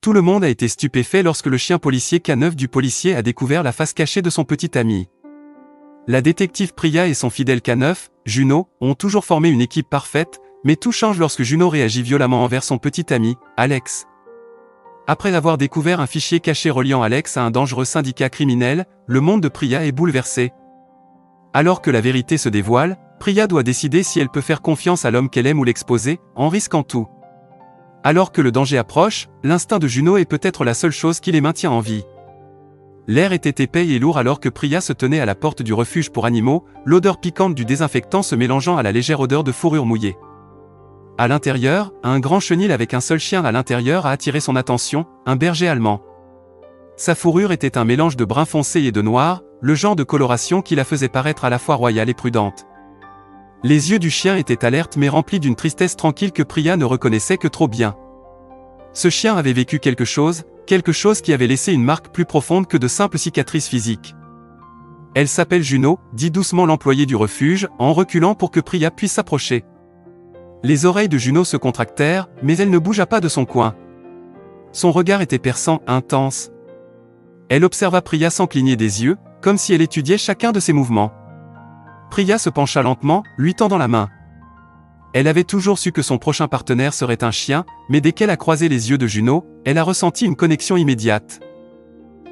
Tout le monde a été stupéfait lorsque le chien policier K9 du policier a découvert la face cachée de son petit ami. La détective Priya et son fidèle K9, Juno, ont toujours formé une équipe parfaite, mais tout change lorsque Juno réagit violemment envers son petit ami, Alex. Après avoir découvert un fichier caché reliant Alex à un dangereux syndicat criminel, le monde de Priya est bouleversé. Alors que la vérité se dévoile, Priya doit décider si elle peut faire confiance à l'homme qu'elle aime ou l'exposer, en risquant tout. Alors que le danger approche, l'instinct de Juno est peut-être la seule chose qui les maintient en vie. L'air était épais et lourd alors que Priya se tenait à la porte du refuge pour animaux, l'odeur piquante du désinfectant se mélangeant à la légère odeur de fourrure mouillée. À l'intérieur, un grand chenil avec un seul chien à l'intérieur a attiré son attention, un berger allemand. Sa fourrure était un mélange de brun foncé et de noir, le genre de coloration qui la faisait paraître à la fois royale et prudente. Les yeux du chien étaient alertes mais remplis d'une tristesse tranquille que Priya ne reconnaissait que trop bien. Ce chien avait vécu quelque chose qui avait laissé une marque plus profonde que de simples cicatrices physiques. Elle s'appelle Juno, dit doucement l'employé du refuge, en reculant pour que Priya puisse s'approcher. Les oreilles de Juno se contractèrent, mais elle ne bougea pas de son coin. Son regard était perçant, intense. Elle observa Priya sans cligner des yeux, comme si elle étudiait chacun de ses mouvements. Priya se pencha lentement, lui tendant la main. Elle avait toujours su que son prochain partenaire serait un chien, mais dès qu'elle a croisé les yeux de Juno, elle a ressenti une connexion immédiate.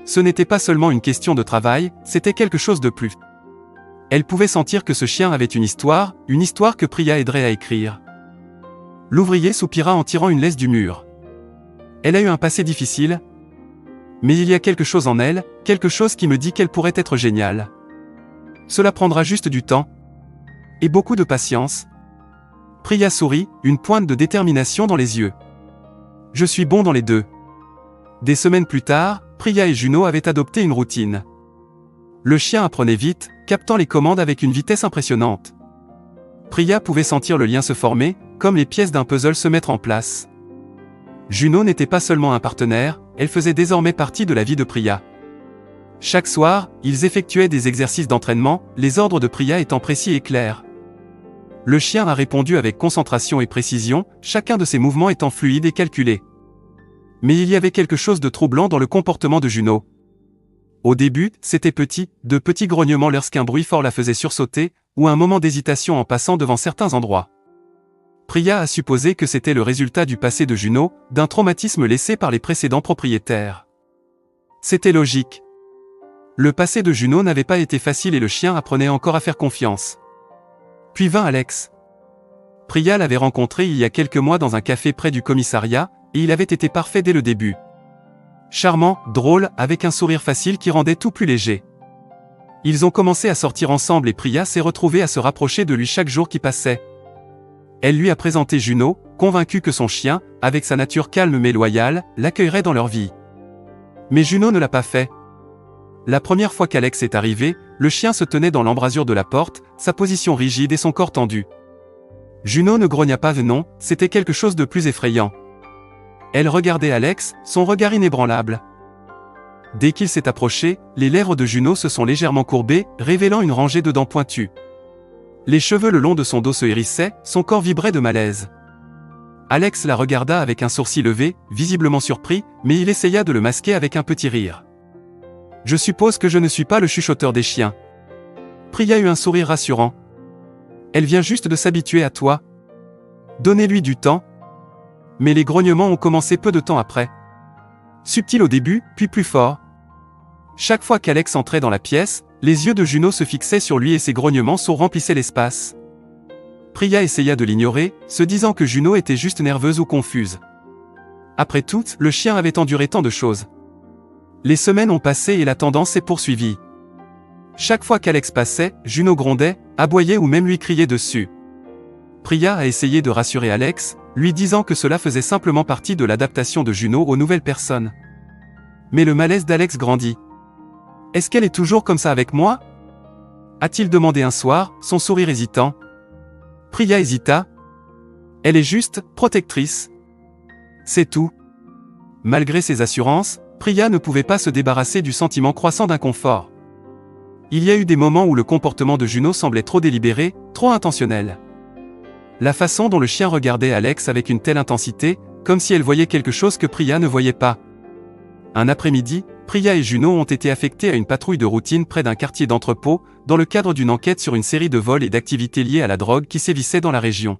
Ce n'était pas seulement une question de travail, c'était quelque chose de plus. Elle pouvait sentir que ce chien avait une histoire que Priya aiderait à écrire. L'ouvrier soupira en tirant une laisse du mur. Elle a eu un passé difficile, mais il y a quelque chose en elle, quelque chose qui me dit qu'elle pourrait être géniale. Cela prendra juste du temps. Et beaucoup de patience. Priya sourit, une pointe de détermination dans les yeux. Je suis bon dans les deux. Des semaines plus tard, Priya et Juno avaient adopté une routine. Le chien apprenait vite, captant les commandes avec une vitesse impressionnante. Priya pouvait sentir le lien se former, comme les pièces d'un puzzle se mettre en place. Juno n'était pas seulement un partenaire, elle faisait désormais partie de la vie de Priya. Chaque soir, ils effectuaient des exercices d'entraînement, les ordres de Priya étant précis et clairs. Le chien a répondu avec concentration et précision, chacun de ses mouvements étant fluide et calculé. Mais il y avait quelque chose de troublant dans le comportement de Juno. Au début, c'était de petits grognements lorsqu'un bruit fort la faisait sursauter, ou un moment d'hésitation en passant devant certains endroits. Priya a supposé que c'était le résultat du passé de Juno, d'un traumatisme laissé par les précédents propriétaires. C'était logique. Le passé de Juno n'avait pas été facile et le chien apprenait encore à faire confiance. Puis vint Alex. Priya l'avait rencontré il y a quelques mois dans un café près du commissariat, et il avait été parfait dès le début. Charmant, drôle, avec un sourire facile qui rendait tout plus léger. Ils ont commencé à sortir ensemble et Priya s'est retrouvée à se rapprocher de lui chaque jour qui passait. Elle lui a présenté Juno, convaincue que son chien, avec sa nature calme mais loyale, l'accueillerait dans leur vie. Mais Juno ne l'a pas fait. La première fois qu'Alex est arrivé, le chien se tenait dans l'embrasure de la porte, sa position rigide et son corps tendu. Juno ne grogna pas non, c'était quelque chose de plus effrayant. Elle regardait Alex, son regard inébranlable. Dès qu'il s'est approché, les lèvres de Juno se sont légèrement courbées, révélant une rangée de dents pointues. Les cheveux le long de son dos se hérissaient, son corps vibrait de malaise. Alex la regarda avec un sourcil levé, visiblement surpris, mais il essaya de le masquer avec un petit rire. « Je suppose que je ne suis pas le chuchoteur des chiens. » Priya eut un sourire rassurant. « Elle vient juste de s'habituer à toi. Donnez-lui du temps. » Mais les grognements ont commencé peu de temps après. Subtil au début, puis plus fort. Chaque fois qu'Alex entrait dans la pièce, les yeux de Juno se fixaient sur lui et ses grognements sourds remplissaient l'espace. Priya essaya de l'ignorer, se disant que Juno était juste nerveuse ou confuse. Après tout, le chien avait enduré tant de choses. Les semaines ont passé et la tendance s'est poursuivie. Chaque fois qu'Alex passait, Juno grondait, aboyait ou même lui criait dessus. Priya a essayé de rassurer Alex, lui disant que cela faisait simplement partie de l'adaptation de Juno aux nouvelles personnes. Mais le malaise d'Alex grandit. « Est-ce qu'elle est toujours comme ça avec moi ?» a-t-il demandé un soir, son sourire hésitant. Priya hésita. « Elle est juste protectrice. C'est tout. » Malgré ses assurances, Priya ne pouvait pas se débarrasser du sentiment croissant d'inconfort. Il y a eu des moments où le comportement de Juno semblait trop délibéré, trop intentionnel. La façon dont le chien regardait Alex avec une telle intensité, comme si elle voyait quelque chose que Priya ne voyait pas. Un après-midi, Priya et Juno ont été affectés à une patrouille de routine près d'un quartier d'entrepôt, dans le cadre d'une enquête sur une série de vols et d'activités liées à la drogue qui sévissaient dans la région.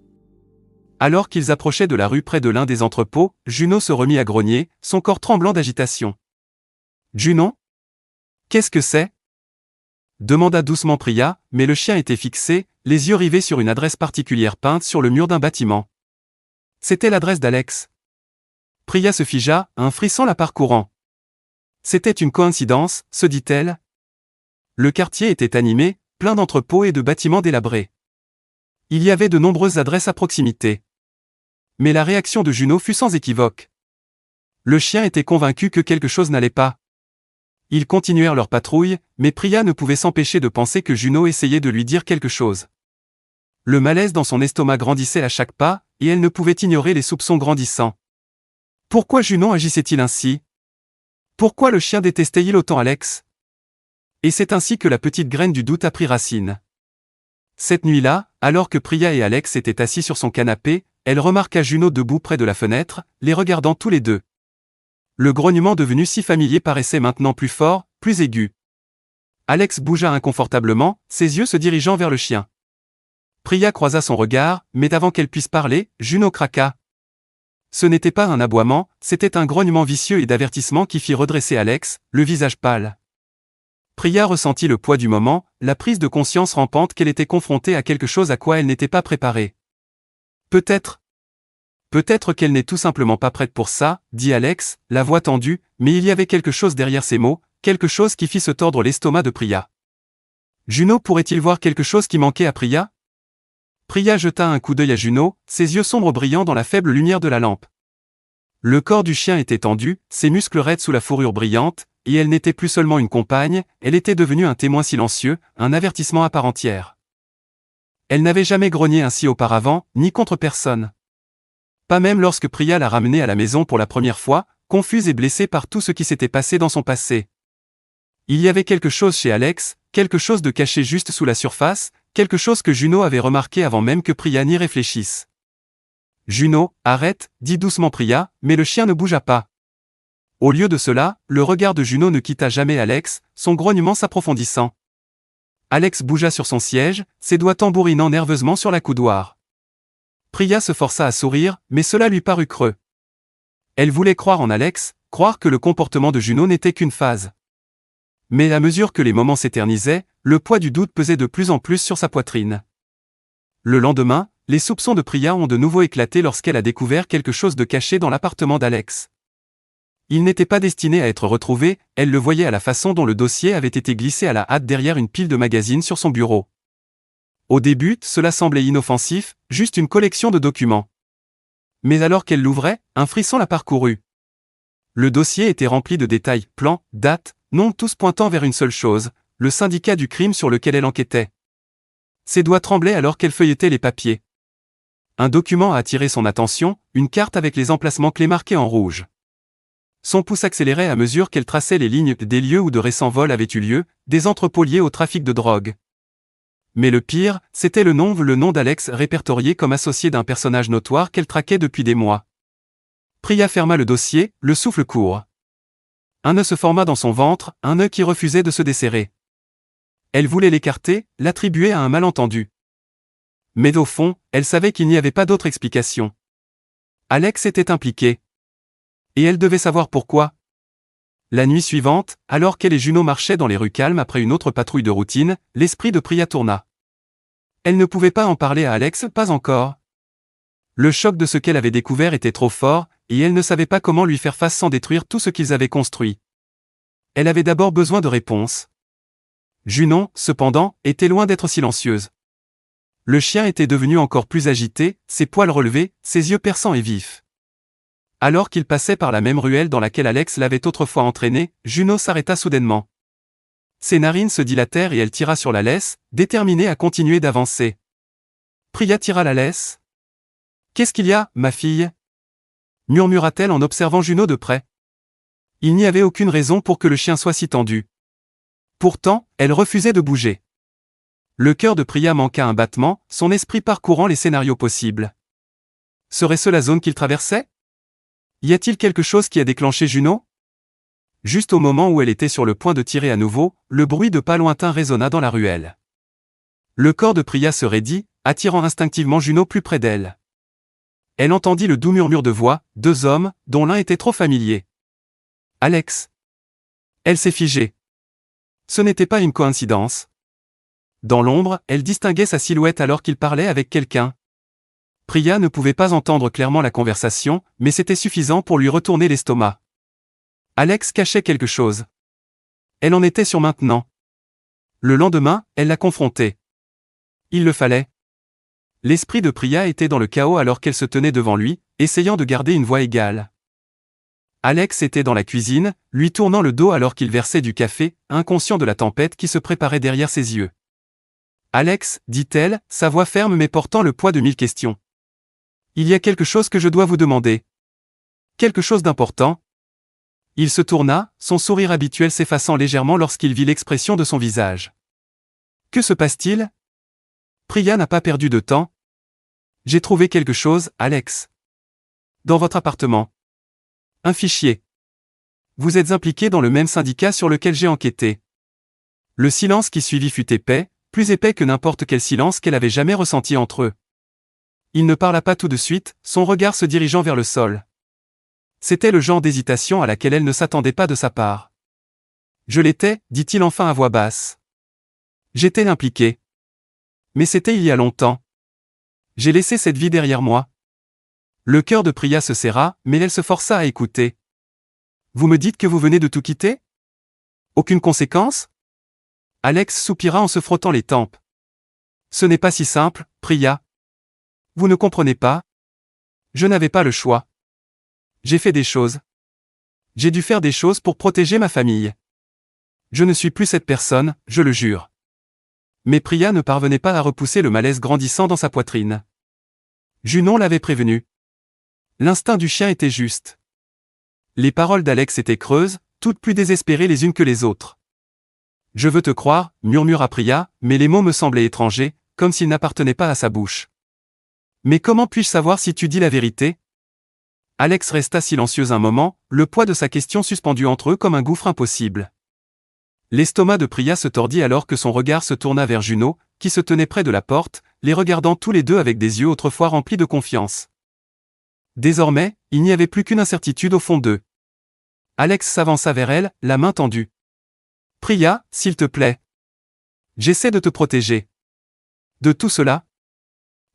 Alors qu'ils approchaient de la rue près de l'un des entrepôts, Juno se remit à grogner, son corps tremblant d'agitation. « Juno ? Qu'est-ce que c'est ?» demanda doucement Priya, mais le chien était fixé, les yeux rivés sur une adresse particulière peinte sur le mur d'un bâtiment. C'était l'adresse d'Alex. Priya se figea, un frisson la parcourant. C'était une coïncidence, se dit-elle. Le quartier était animé, plein d'entrepôts et de bâtiments délabrés. Il y avait de nombreuses adresses à proximité. Mais la réaction de Juno fut sans équivoque. Le chien était convaincu que quelque chose n'allait pas. Ils continuèrent leur patrouille, mais Priya ne pouvait s'empêcher de penser que Juno essayait de lui dire quelque chose. Le malaise dans son estomac grandissait à chaque pas, et elle ne pouvait ignorer les soupçons grandissants. Pourquoi Juno agissait-il ainsi ? Pourquoi le chien détestait-il autant Alex ? Et c'est ainsi que la petite graine du doute a pris racine. Cette nuit-là, alors que Priya et Alex étaient assis sur son canapé, elle remarqua Juno debout près de la fenêtre, les regardant tous les deux. Le grognement devenu si familier paraissait maintenant plus fort, plus aigu. Alex bougea inconfortablement, ses yeux se dirigeant vers le chien. Priya croisa son regard, mais avant qu'elle puisse parler, Juno craqua. Ce n'était pas un aboiement, c'était un grognement vicieux et d'avertissement qui fit redresser Alex, le visage pâle. Priya ressentit le poids du moment, la prise de conscience rampante qu'elle était confrontée à quelque chose à quoi elle n'était pas préparée. Peut-être qu'elle n'est tout simplement pas prête pour ça, dit Alex, la voix tendue, mais il y avait quelque chose derrière ces mots, quelque chose qui fit se tordre l'estomac de Priya. Juno pourrait-il voir quelque chose qui manquait à Priya ? Priya jeta un coup d'œil à Juno, ses yeux sombres brillant dans la faible lumière de la lampe. Le corps du chien était tendu, ses muscles raides sous la fourrure brillante, et elle n'était plus seulement une compagne, elle était devenue un témoin silencieux, un avertissement à part entière. Elle n'avait jamais grogné ainsi auparavant, ni contre personne. Pas même lorsque Priya l'a ramenée à la maison pour la première fois, confuse et blessée par tout ce qui s'était passé dans son passé. Il y avait quelque chose chez Alex, quelque chose de caché juste sous la surface, quelque chose que Juno avait remarqué avant même que Priya n'y réfléchisse. « Juno, arrête » dit doucement Priya, mais le chien ne bougea pas. Au lieu de cela, le regard de Juno ne quitta jamais Alex, son grognement s'approfondissant. Alex bougea sur son siège, ses doigts tambourinant nerveusement sur la coudoir. Priya se força à sourire, mais cela lui parut creux. Elle voulait croire en Alex, croire que le comportement de Juno n'était qu'une phase. Mais à mesure que les moments s'éternisaient, le poids du doute pesait de plus en plus sur sa poitrine. Le lendemain, les soupçons de Priya ont de nouveau éclaté lorsqu'elle a découvert quelque chose de caché dans l'appartement d'Alex. Il n'était pas destiné à être retrouvé, elle le voyait à la façon dont le dossier avait été glissé à la hâte derrière une pile de magazines sur son bureau. Au début, cela semblait inoffensif, juste une collection de documents. Mais alors qu'elle l'ouvrait, un frisson la parcourut. Le dossier était rempli de détails, plans, dates, noms tous pointant vers une seule chose, le syndicat du crime sur lequel elle enquêtait. Ses doigts tremblaient alors qu'elle feuilletait les papiers. Un document a attiré son attention, une carte avec les emplacements clés marqués en rouge. Son pouce accélérait à mesure qu'elle traçait les lignes des lieux où de récents vols avaient eu lieu, des entrepôts liés au trafic de drogue. Mais le pire, c'était le nom d'Alex répertorié comme associé d'un personnage notoire qu'elle traquait depuis des mois. Priya ferma le dossier, le souffle court. Un nœud se forma dans son ventre, un nœud qui refusait de se desserrer. Elle voulait l'écarter, l'attribuer à un malentendu. Mais au fond, elle savait qu'il n'y avait pas d'autre explication. Alex était impliqué. Et elle devait savoir pourquoi. La nuit suivante, alors qu'elle et Juno marchaient dans les rues calmes après une autre patrouille de routine, l'esprit de Priya tourna. Elle ne pouvait pas en parler à Alex, pas encore. Le choc de ce qu'elle avait découvert était trop fort, et elle ne savait pas comment lui faire face sans détruire tout ce qu'ils avaient construit. Elle avait d'abord besoin de réponses. Juno, cependant, était loin d'être silencieuse. Le chien était devenu encore plus agité, ses poils relevés, ses yeux perçants et vifs. Alors qu'il passait par la même ruelle dans laquelle Alex l'avait autrefois entraîné, Juno s'arrêta soudainement. Ses narines se dilatèrent et elle tira sur la laisse, déterminée à continuer d'avancer. Priya tira la laisse. « Qu'est-ce qu'il y a, ma fille » murmura-t-elle en observant Juno de près. Il n'y avait aucune raison pour que le chien soit si tendu. Pourtant, elle refusait de bouger. Le cœur de Priya manqua un battement, son esprit parcourant les scénarios possibles. Serait-ce la zone qu'il traversait ? Y a-t-il quelque chose qui a déclenché Juno? Juste au moment où elle était sur le point de tirer à nouveau, le bruit de pas lointain résonna dans la ruelle. Le corps de Priya se raidit, attirant instinctivement Juno plus près d'elle. Elle entendit le doux murmure de voix, deux hommes, dont l'un était trop familier. Alex. Elle s'est figée. Ce n'était pas une coïncidence. Dans l'ombre, elle distinguait sa silhouette alors qu'il parlait avec quelqu'un. Priya ne pouvait pas entendre clairement la conversation, mais c'était suffisant pour lui retourner l'estomac. Alex cachait quelque chose. Elle en était sûre maintenant. Le lendemain, elle l'a confronté. Il le fallait. L'esprit de Priya était dans le chaos alors qu'elle se tenait devant lui, essayant de garder une voix égale. Alex était dans la cuisine, lui tournant le dos alors qu'il versait du café, inconscient de la tempête qui se préparait derrière ses yeux. Alex, dit-elle, sa voix ferme mais portant le poids de 1000 questions. Il y a quelque chose que je dois vous demander. Quelque chose d'important. Il se tourna, son sourire habituel s'effaçant légèrement lorsqu'il vit l'expression de son visage. Que se passe-t-il? Priya n'a pas perdu de temps. J'ai trouvé quelque chose, Alex. Dans votre appartement. Un fichier. Vous êtes impliqué dans le même syndicat sur lequel j'ai enquêté. Le silence qui suivit fut épais, plus épais que n'importe quel silence qu'elle avait jamais ressenti entre eux. Il ne parla pas tout de suite, son regard se dirigeant vers le sol. C'était le genre d'hésitation à laquelle elle ne s'attendait pas de sa part. Je l'étais, dit-il enfin à voix basse. J'étais impliqué. Mais c'était il y a longtemps. J'ai laissé cette vie derrière moi. Le cœur de Priya se serra, mais elle se força à écouter. Vous me dites que vous venez de tout quitter? Aucune conséquence? Alex soupira en se frottant les tempes. Ce n'est pas si simple, Priya. Vous ne comprenez pas? Je n'avais pas le choix. J'ai fait des choses. J'ai dû faire des choses pour protéger ma famille. Je ne suis plus cette personne, je le jure. Mais Priya ne parvenait pas à repousser le malaise grandissant dans sa poitrine. Junon l'avait prévenu. L'instinct du chien était juste. Les paroles d'Alex étaient creuses, toutes plus désespérées les unes que les autres. Je veux te croire, murmura Priya, mais les mots me semblaient étrangers, comme s'ils n'appartenaient pas à sa bouche. Mais comment puis-je savoir si tu dis la vérité? Alex resta silencieux un moment, le poids de sa question suspendu entre eux comme un gouffre impossible. L'estomac de Priya se tordit alors que son regard se tourna vers Juno, qui se tenait près de la porte, les regardant tous les deux avec des yeux autrefois remplis de confiance. Désormais, il n'y avait plus qu'une incertitude au fond d'eux. Alex s'avança vers elle, la main tendue. Priya, s'il te plaît. J'essaie de te protéger. De tout cela?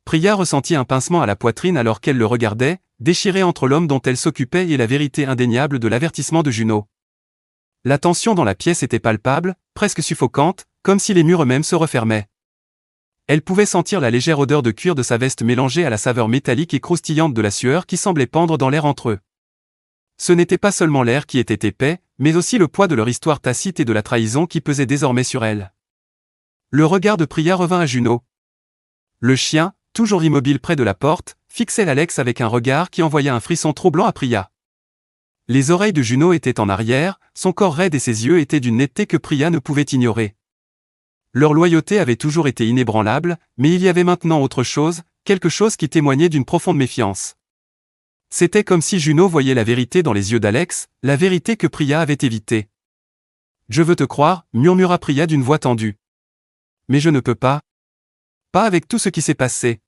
Priya ressentit un pincement à la poitrine alors qu'elle le regardait, déchirée entre l'homme dont elle s'occupait et la vérité indéniable de l'avertissement de Juno. La tension dans la pièce était palpable, presque suffocante, comme si les murs eux-mêmes se refermaient. Elle pouvait sentir la légère odeur de cuir de sa veste mélangée à la saveur métallique et croustillante de la sueur qui semblait pendre dans l'air entre eux. Ce n'était pas seulement l'air qui était épais, mais aussi le poids de leur histoire tacite et de la trahison qui pesait désormais sur elle. Le regard de Priya revint à Juno. Le chien, toujours immobile près de la porte, fixait l'Alex avec un regard qui envoya un frisson troublant à Priya. Les oreilles de Juno étaient en arrière, son corps raide et ses yeux étaient d'une netteté que Priya ne pouvait ignorer. Leur loyauté avait toujours été inébranlable, mais il y avait maintenant autre chose, quelque chose qui témoignait d'une profonde méfiance. C'était comme si Juno voyait la vérité dans les yeux d'Alex, la vérité que Priya avait évitée. Je veux te croire, murmura Priya d'une voix tendue. Mais je ne peux pas. Pas avec tout ce qui s'est passé.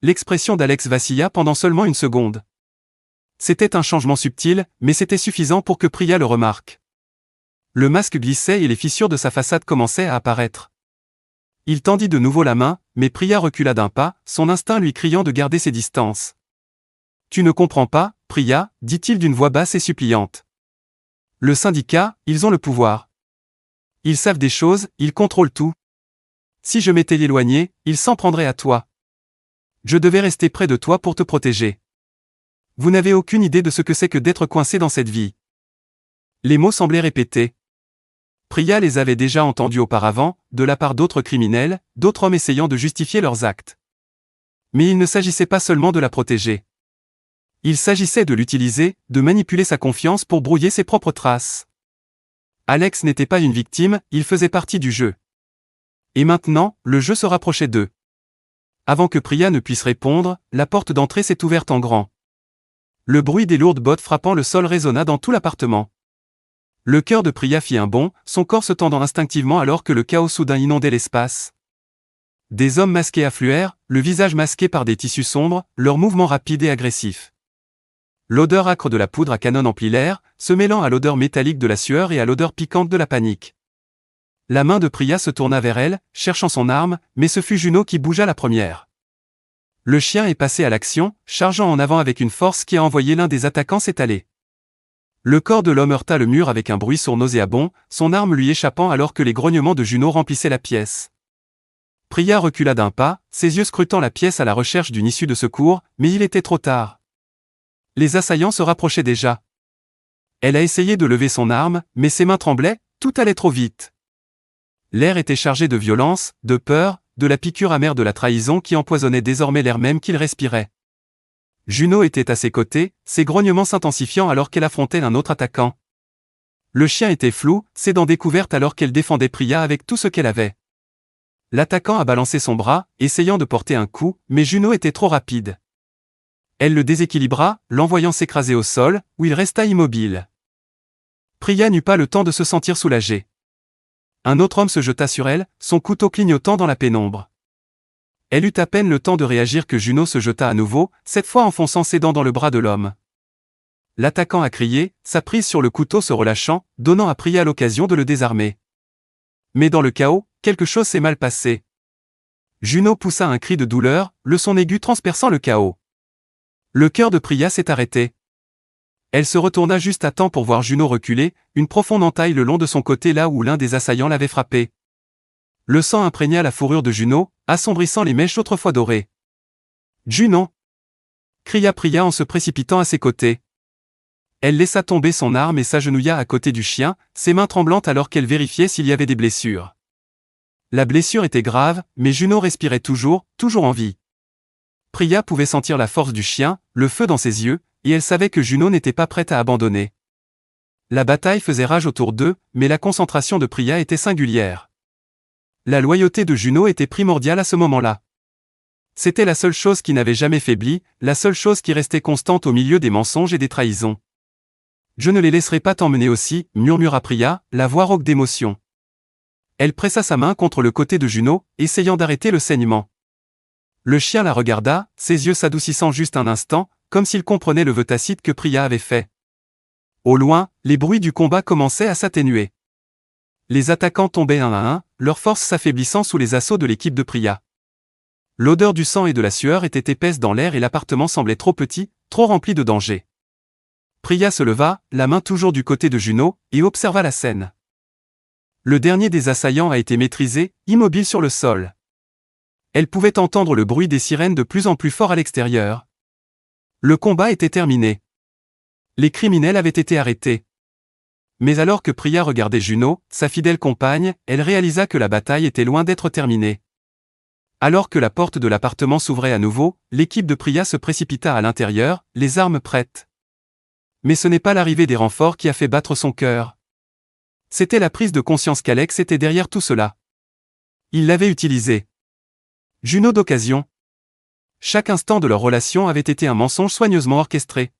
L'expression d'Alex vacilla pendant seulement une seconde. C'était un changement subtil, mais c'était suffisant pour que Priya le remarque. Le masque glissait et les fissures de sa façade commençaient à apparaître. Il tendit de nouveau la main, mais Priya recula d'un pas, son instinct lui criant de garder ses distances. Tu ne comprends pas, Priya, dit-il d'une voix basse et suppliante. Le syndicat, ils ont le pouvoir. Ils savent des choses, ils contrôlent tout. Si je m'étais éloigné, ils s'en prendraient à toi. Je devais rester près de toi pour te protéger. Vous n'avez aucune idée de ce que c'est que d'être coincé dans cette vie. Les mots semblaient répétés. Priya les avait déjà entendus auparavant, de la part d'autres criminels, d'autres hommes essayant de justifier leurs actes. Mais il ne s'agissait pas seulement de la protéger. Il s'agissait de l'utiliser, de manipuler sa confiance pour brouiller ses propres traces. Alex n'était pas une victime, il faisait partie du jeu. Et maintenant, le jeu se rapprochait d'eux. Avant que Priya ne puisse répondre, la porte d'entrée s'est ouverte en grand. Le bruit des lourdes bottes frappant le sol résonna dans tout l'appartement. Le cœur de Priya fit un bond, son corps se tendant instinctivement alors que le chaos soudain inondait l'espace. Des hommes masqués affluèrent, le visage masqué par des tissus sombres, leurs mouvements rapides et agressifs. L'odeur âcre de la poudre à canon emplit l'air, se mêlant à l'odeur métallique de la sueur et à l'odeur piquante de la panique. La main de Priya se tourna vers elle, cherchant son arme, mais ce fut Juno qui bougea la première. Le chien est passé à l'action, chargeant en avant avec une force qui a envoyé l'un des attaquants s'étaler. Le corps de l'homme heurta le mur avec un bruit sourd nauséabond, son arme lui échappant alors que les grognements de Juno remplissaient la pièce. Priya recula d'un pas, ses yeux scrutant la pièce à la recherche d'une issue de secours, mais il était trop tard. Les assaillants se rapprochaient déjà. Elle a essayé de lever son arme, mais ses mains tremblaient, tout allait trop vite. L'air était chargé de violence, de peur, de la piqûre amère de la trahison qui empoisonnait désormais l'air même qu'il respirait. Juno était à ses côtés, ses grognements s'intensifiant alors qu'elle affrontait un autre attaquant. Le chien était flou, ses dents découvertes alors qu'elle défendait Priya avec tout ce qu'elle avait. L'attaquant a balancé son bras, essayant de porter un coup, mais Juno était trop rapide. Elle le déséquilibra, l'envoyant s'écraser au sol, où il resta immobile. Priya n'eut pas le temps de se sentir soulagée. Un autre homme se jeta sur elle, son couteau clignotant dans la pénombre. Elle eut à peine le temps de réagir que Juno se jeta à nouveau, cette fois enfonçant ses dents dans le bras de l'homme. L'attaquant a crié, sa prise sur le couteau se relâchant, donnant à Priya l'occasion de le désarmer. Mais dans le chaos, quelque chose s'est mal passé. Juno poussa un cri de douleur, le son aigu transperçant le chaos. Le cœur de Priya s'est arrêté. Elle se retourna juste à temps pour voir Juno reculer, une profonde entaille le long de son côté là où l'un des assaillants l'avait frappé. Le sang imprégna la fourrure de Juno, assombrissant les mèches autrefois dorées. « Juno !» cria Priya en se précipitant à ses côtés. Elle laissa tomber son arme et s'agenouilla à côté du chien, ses mains tremblantes alors qu'elle vérifiait s'il y avait des blessures. La blessure était grave, mais Juno respirait toujours en vie. Priya pouvait sentir la force du chien, le feu dans ses yeux, et elle savait que Juno n'était pas prête à abandonner. La bataille faisait rage autour d'eux, mais la concentration de Priya était singulière. La loyauté de Juno était primordiale à ce moment-là. C'était la seule chose qui n'avait jamais faibli, la seule chose qui restait constante au milieu des mensonges et des trahisons. « Je ne les laisserai pas t'emmener aussi », murmura Priya, la voix rauque d'émotion. Elle pressa sa main contre le côté de Juno, essayant d'arrêter le saignement. Le chien la regarda, ses yeux s'adoucissant juste un instant, comme s'il comprenait le vœu tacite que Priya avait fait. Au loin, les bruits du combat commençaient à s'atténuer. Les attaquants tombaient un à un, leur force s'affaiblissant sous les assauts de l'équipe de Priya. L'odeur du sang et de la sueur était épaisse dans l'air et l'appartement semblait trop petit, trop rempli de danger. Priya se leva, la main toujours du côté de Juno, et observa la scène. Le dernier des assaillants a été maîtrisé, immobile sur le sol. Elle pouvait entendre le bruit des sirènes de plus en plus fort à l'extérieur. Le combat était terminé. Les criminels avaient été arrêtés. Mais alors que Priya regardait Juno, sa fidèle compagne, elle réalisa que la bataille était loin d'être terminée. Alors que la porte de l'appartement s'ouvrait à nouveau, l'équipe de Priya se précipita à l'intérieur, les armes prêtes. Mais ce n'est pas l'arrivée des renforts qui a fait battre son cœur. C'était la prise de conscience qu'Alex était derrière tout cela. Il l'avait utilisé. Juno d'occasion. Chaque instant de leur relation avait été un mensonge soigneusement orchestré.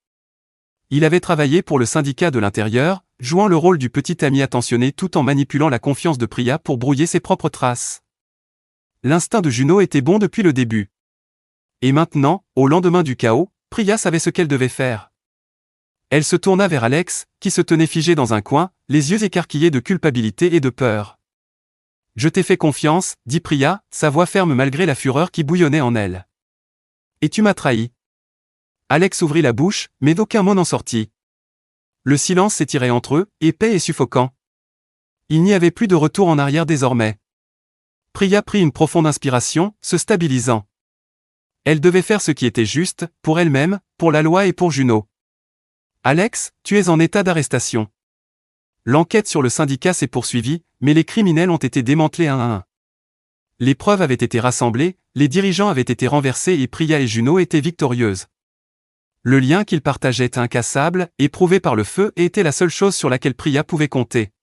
Il avait travaillé pour le syndicat de l'intérieur, jouant le rôle du petit ami attentionné tout en manipulant la confiance de Priya pour brouiller ses propres traces. L'instinct de Juno était bon depuis le début. Et maintenant, au lendemain du chaos, Priya savait ce qu'elle devait faire. Elle se tourna vers Alex, qui se tenait figé dans un coin, les yeux écarquillés de culpabilité et de peur. « Je t'ai fait confiance, » dit Priya, sa voix ferme malgré la fureur qui bouillonnait en elle. « Et tu m'as trahi. » Alex ouvrit la bouche, mais d'aucun mot n'en sortit. Le silence s'étirait entre eux, épais et suffocant. Il n'y avait plus de retour en arrière désormais. Priya prit une profonde inspiration, se stabilisant. Elle devait faire ce qui était juste, pour elle-même, pour la loi et pour Juno. « Alex, tu es en état d'arrestation. » L'enquête sur le syndicat s'est poursuivie, mais les criminels ont été démantelés un à un. Les preuves avaient été rassemblées, les dirigeants avaient été renversés et Priya et Juno étaient victorieuses. Le lien qu'ils partageaient était incassable, éprouvé par le feu et était la seule chose sur laquelle Priya pouvait compter.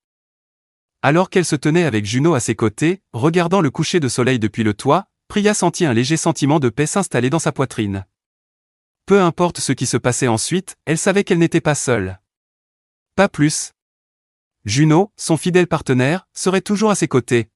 Alors qu'elle se tenait avec Juno à ses côtés, regardant le coucher de soleil depuis le toit, Priya sentit un léger sentiment de paix s'installer dans sa poitrine. Peu importe ce qui se passait ensuite, elle savait qu'elle n'était pas seule. Pas plus. Juno, son fidèle partenaire, serait toujours à ses côtés.